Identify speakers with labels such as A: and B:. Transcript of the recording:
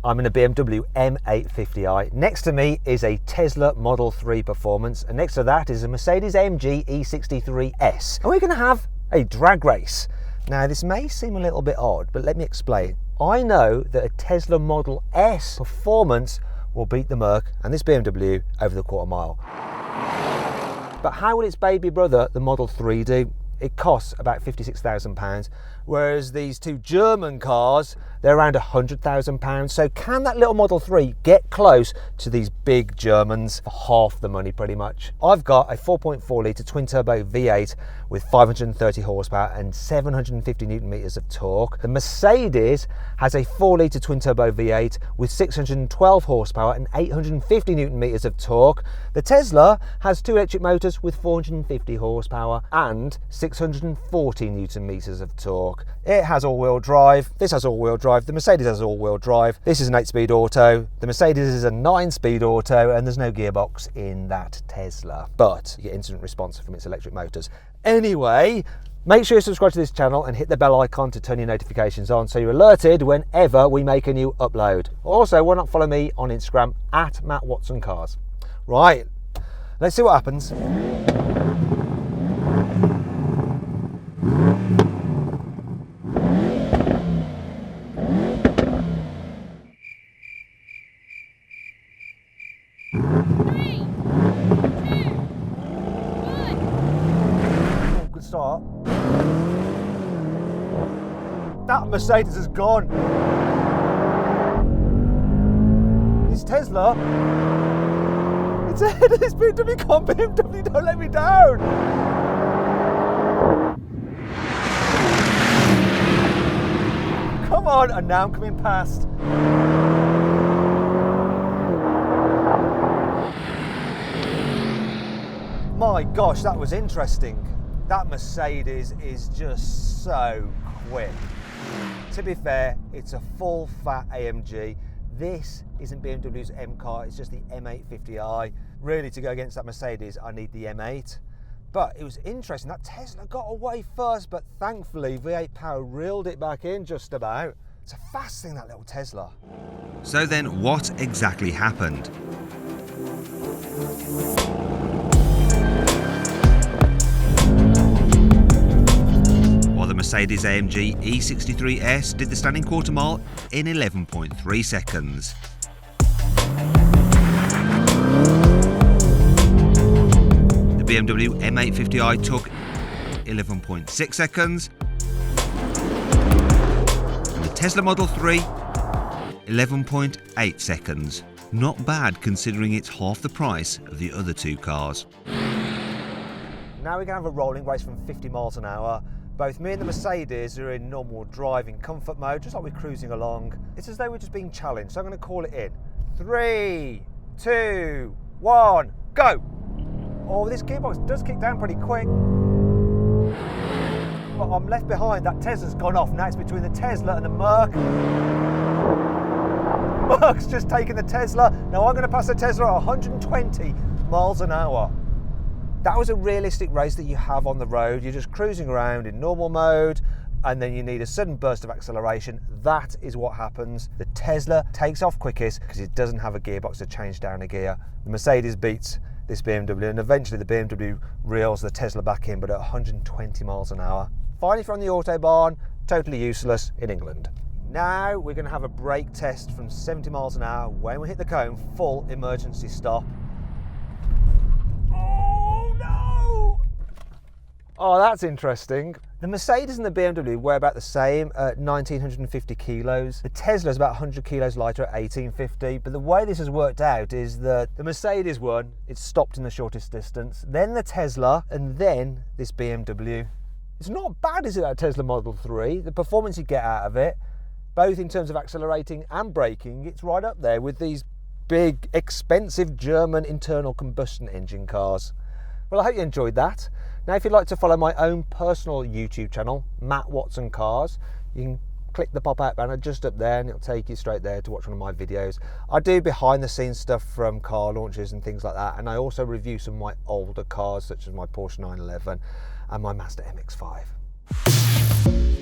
A: I'm in a BMW M850i. Next to me is a Tesla Model 3 Performance, and next to that is a Mercedes-AMG E63S. And we're going to have a drag race. Now, this may seem a little bit odd, but let me explain. I know that a Tesla Model S Performance will beat the Merc and this BMW over the quarter mile. But how will its baby brother, the Model 3, do? It costs about £56,000, whereas these two German cars, they're around £100,000. So can that little Model 3 get close to these big Germans for half the money pretty much? I've got a 4.4 litre twin turbo V8 with 530 horsepower and 750 Newton meters of torque. The Mercedes has a 4 litre twin turbo V8 with 612 horsepower and 850 Newton meters of torque. The Tesla has two electric motors with 450 horsepower and 640 Newton meters of torque. It has all-wheel drive. This has all-wheel drive. The Mercedes has all-wheel drive. This is an 8-speed auto. The Mercedes is a 9-speed auto, and there's no gearbox in that Tesla. But you get instant response from its electric motors. Anyway, make sure you subscribe to this channel and hit the bell icon to turn your notifications on so you're alerted whenever we make a new upload. Also, why not follow me on Instagram at MattWatsonCars. Right, let's see what happens. Start. That Mercedes has gone. This Tesla, it's ahead of this BMW. Come BMW, don't let me down. Come on, and now I'm coming past. My gosh, that was interesting. That Mercedes is just so quick. To be fair, it's a full fat AMG. This isn't BMW's M car, it's just the M850i. Really, to go against that Mercedes, I need the M8. But it was interesting, that Tesla got away first, but thankfully V8 power reeled it back in just about. It's a fast thing, that little Tesla.
B: So then what exactly happened? The Mercedes-AMG E63S did the standing quarter mile in 11.3 seconds. The BMW M850i took 11.6 seconds. And the Tesla Model 3, 11.8 seconds. Not bad considering it's half the price of the other two cars.
A: Now we're going to have a rolling race from 50 miles an hour. Both me and the Mercedes are in normal driving comfort mode, just like we're cruising along. It's as though we're just being challenged, so I'm going to call it in. 3, 2, 1, go! Oh, this gearbox does kick down pretty quick. But I'm left behind, that Tesla's gone off. Now it's between the Tesla and the Merc. Merc's just taken the Tesla. Now I'm going to pass the Tesla at 120 miles an hour. That was a realistic race that you have on the road. You're just cruising around in normal mode and then you need a sudden burst of acceleration. That is what happens. The Tesla takes off quickest because it doesn't have a gearbox to change down a gear. The Mercedes beats this BMW and eventually the BMW reels the Tesla back in, but at 120 miles an hour. Finally from the Autobahn, totally useless in England. Now we're going to have a brake test from 70 miles an hour. When we hit the cone, full emergency stop. Oh, that's interesting. The Mercedes and the BMW weigh about the same at 1,950 kilos. The Tesla is about 100 kilos lighter at 1,850. But the way this has worked out is that the Mercedes one, it stopped in the shortest distance. Then the Tesla, and then this BMW. It's not bad, is it, that Tesla Model 3? The performance you get out of it, both in terms of accelerating and braking, it's right up there with these big, expensive German internal combustion engine cars. Well, I hope you enjoyed that. Now, if you'd like to follow my own personal YouTube channel, Matt Watson Cars, you can click the pop-out banner just up there and it'll take you straight there to watch one of my videos. I do behind the scenes stuff from car launches and things like that, and I also review some of my older cars such as my Porsche 911 and my Mazda MX-5.